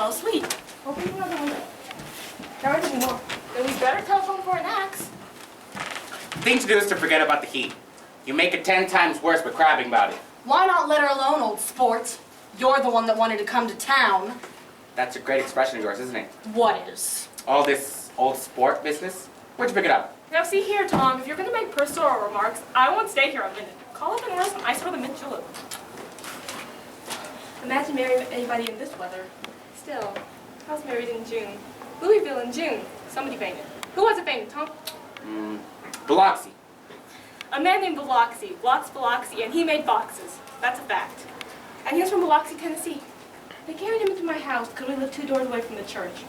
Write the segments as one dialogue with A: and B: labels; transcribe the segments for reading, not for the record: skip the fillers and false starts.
A: fell asleep. Open another window. There isn't more. Then we better telephone for an axe.
B: The thing to do is to forget about the heat. You make it 10 times worse by crabbing about it.
A: Why not let her alone, old sport? You're the one that wanted to come to town.
B: That's a great expression of yours, isn't it?
A: What is?
B: All this old sport business? Where'd you pick it up?
C: Now see here, Tom, if you're going to make personal remarks, I won't stay here a minute. Call up and order some ice for the mint julep. Imagine marrying anybody in this weather. Still, I was married in June. Louisville in June. Somebody fainted. Who was it fainted, Tom?
B: Biloxi.
C: A man named Biloxi, Biloxi, and he made boxes. That's a fact. And he was from Biloxi, Tennessee. They carried him into my house because we lived 2 doors away from the church.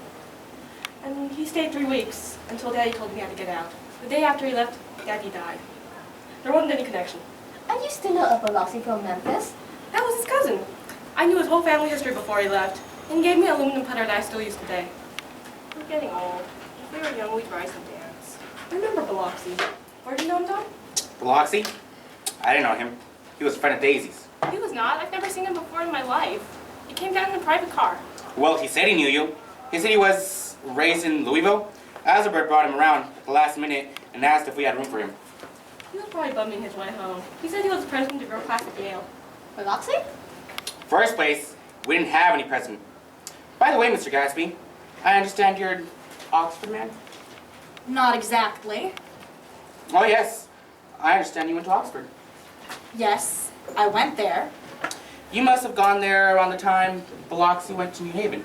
C: And he stayed 3 weeks until Daddy told me he had to get out. The day after he left, Daddy died. There wasn't any connection.
D: I used to know a Biloxi from Memphis.
C: That was his cousin. I knew his whole family history before he left, and he gave me an aluminum putter that I still use today. We're getting old. If we were young, we'd rise and dance. Remember Biloxi? Where'd you know him, Tom?
B: Biloxi? I didn't know him. He was a friend of Daisy's.
C: He was not. I've never seen him before in my life. He came down in a private car.
B: Well, he said he knew you. He said he was raised in Louisville. Asbert brought him around at the last minute and asked if we had room for him.
C: He was probably bumming his way home. He said he was the president of your class at Yale.
D: Biloxi?
B: First place, we didn't have any president. By the way, Mr. Gatsby, I understand you're an Oxford man?
A: Not exactly.
B: Oh, yes. I understand you went to Oxford.
A: Yes, I went there.
B: You must have gone there around the time Biloxi went to New Haven.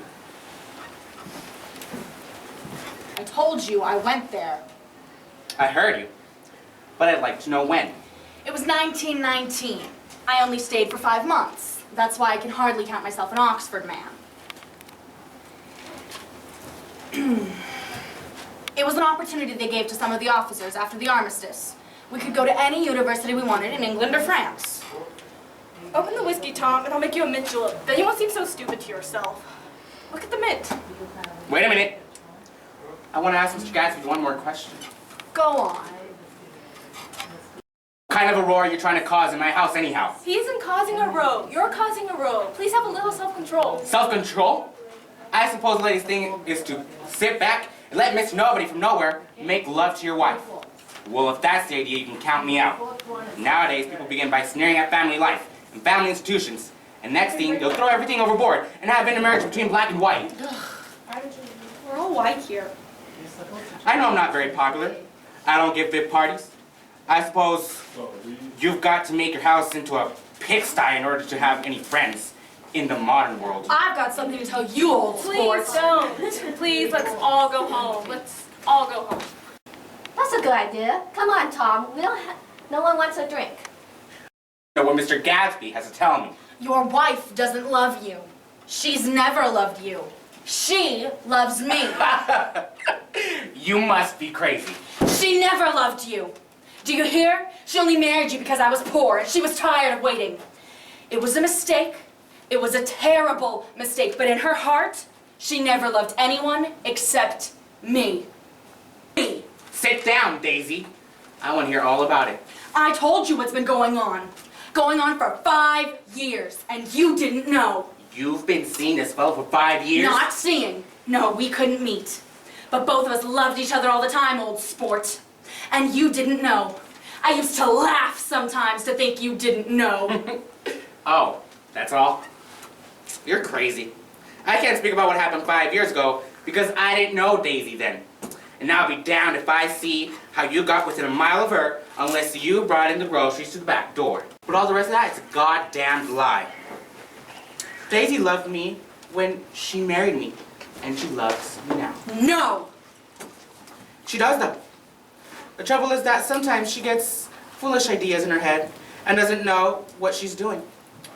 A: I told you I went there.
B: I heard you, but I'd like to know when.
A: It was 1919. I only stayed for 5 months. That's why I can hardly count myself an Oxford man. It was an opportunity they gave to some of the officers after the armistice. We could go to any university we wanted in England or France.
C: Open the whiskey, Tom, and I'll make you a mint julep. Then you won't seem so stupid to yourself. Look at the mint.
B: Wait a minute. I want to ask Mr. Gatsby one more question.
A: Go on.
B: What kind of a roar are you trying to cause in my house anyhow?
C: He isn't causing a row. You're causing a row. Please have a little self-control.
B: Self-control? I suppose the lady's thing is to sit back and let Miss Nobody from nowhere make love to your wife. Well, if that's the idea, you can count me out. Nowadays, people begin by sneering at family life and family institutions. And next thing, they'll throw everything overboard and have an intermarriage between black and white.
C: We're all white here.
B: I know I'm not very popular. I don't give big parties. I suppose you've got to make your house into a pigsty in order to have any friends in the modern world.
A: I've got something to tell you, old sport.
C: Please don't. Please, let's all go home. Let's all go home.
D: That's a good idea. Come on, Tom. We don't no one wants a drink.
B: You know what Mr. Gatsby has to tell me.
A: Your wife doesn't love you. She's never loved you. She loves me.
B: You must be crazy.
A: She never loved you. Do you hear? She only married you because I was poor and she was tired of waiting. It was a mistake. It was a terrible mistake. But in her heart, she never loved anyone except me. Me.
B: Sit down, Daisy. I want to hear all about it.
A: I told you what's been going on. Going on for 5 years, and you didn't know.
B: You've been seeing this fellow for 5 years?
A: Not seeing. No, we couldn't meet. But both of us loved each other all the time, old sport. And you didn't know. I used to laugh sometimes to think you didn't know.
B: Oh, that's all? You're crazy. I can't speak about what happened 5 years ago because I didn't know Daisy then. And I'll be damned if I see how you got within a mile of her unless you brought in the groceries to the back door. But all the rest of that, it's a goddamned lie. Daisy loved me when she married me, and she loves me now.
A: No!
B: She does though. The trouble is that sometimes she gets foolish ideas in her head and doesn't know what she's doing.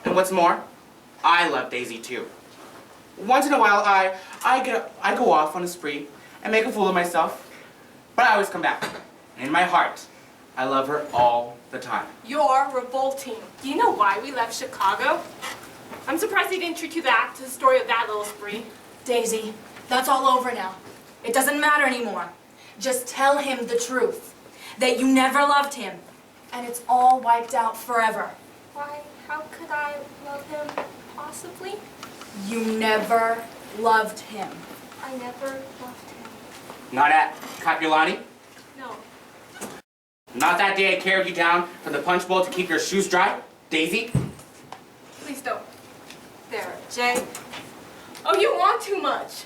B: And what's more, I love Daisy too. Once in a while, I go off on a spree and make a fool of myself, but I always come back. And in my heart, I love her all the time.
C: You're revolting. Do you know why we left Chicago? I'm surprised he didn't treat you to the story of that little spree.
A: Daisy, that's all over now. It doesn't matter anymore. Just tell him the truth. That you never loved him. And it's all wiped out forever.
C: Why, how could I love him, possibly?
A: You never loved him.
C: I never loved him.
B: Not at Capulani?
C: No.
B: Not that day I carried you down from the punch bowl to keep your shoes dry? Daisy?
C: Please don't. There, Jay. Oh, you want too much.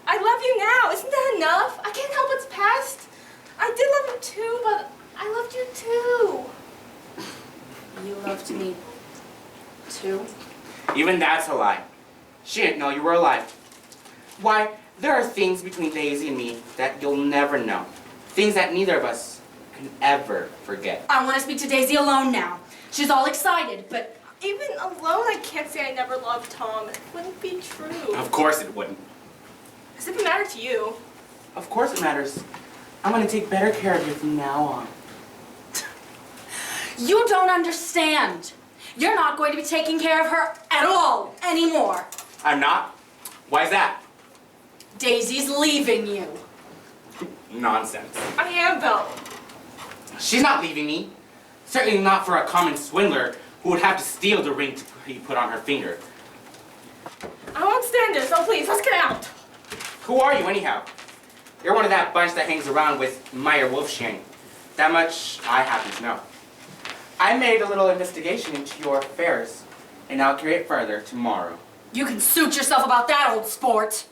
C: I love you now. Isn't that enough? I can't help what's past. I did love him too, but I loved you too.
A: You loved me, too?
B: Even that's a lie. She didn't know you were alive. Why, there are things between Daisy and me that you'll never know. Things that neither of us can ever forget.
A: I want to speak to Daisy alone now. She's all excited, but
C: Even alone, I can't say I never loved Tom. It wouldn't be true.
B: Of course it wouldn't.
C: As if it mattered to you.
B: Of course it matters. I'm gonna take better care of you from now on.
A: you don't understand. You're not going to be taking care of her at all anymore.
B: I'm not? Why's that?
A: Daisy's leaving you.
B: Nonsense.
C: I am, though.
B: She's not leaving me. Certainly not for a common swindler who would have to steal the ring to be put on her finger.
C: I won't stand this, so please, let's get out.
B: Who are you anyhow? You're one of that bunch that hangs around with Meyer Wolfsheim. That much I happen to know. I made a little investigation into your affairs, and I'll carry it further tomorrow.
A: You can suit yourself about that, old sport.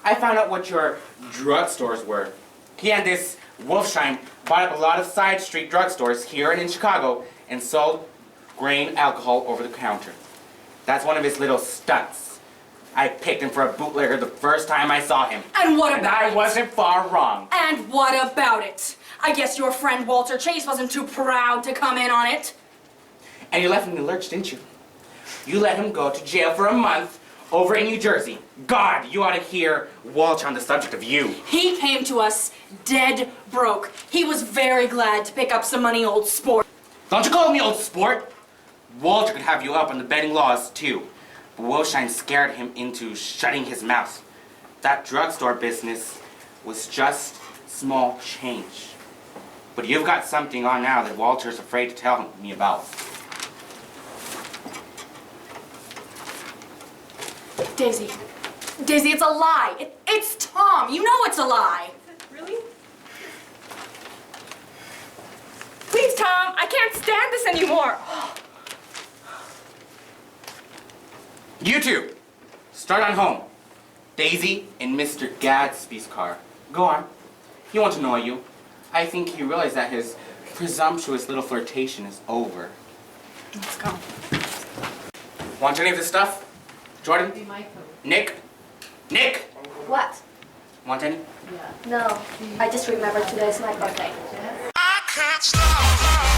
B: I found out what your drugstores were. He and this Wolfsheim bought up a lot of side street drugstores here and in Chicago and sold grain alcohol over the counter. That's one of his little stunts. I picked him for a bootlegger the first time I saw him.
A: And what about
B: And I wasn't far wrong.
A: And what about it? I guess your friend Walter Chase wasn't too proud to come in on it.
B: And you left him in the lurch, didn't you? You let him go to jail for a month over in New Jersey. God, you ought to hear Walter on the subject of you.
A: He came to us dead broke. He was very glad to pick up some money, old sport.
B: Don't you call me old sport? Walter could have you up on the betting laws, too. But Wolfsheim scared him into shutting his mouth. That drugstore business was just small change. But you've got something on now that Walter's afraid to tell me about.
A: Daisy. Daisy, it's a lie. It's Tom. You know it's a lie.
C: Really? Please, Tom, I can't stand this anymore.
B: You two, start on home. Daisy in Mr. GAtsby's car. Go on. He won't annoy you. I think he realized that his presumptuous little flirtation is over.
A: Let's go.
B: Want any of this stuff? Jordan? Nick? Nick?
D: What?
B: Want any?
D: No, I just remembered today's my birthday.
E: I can't stop.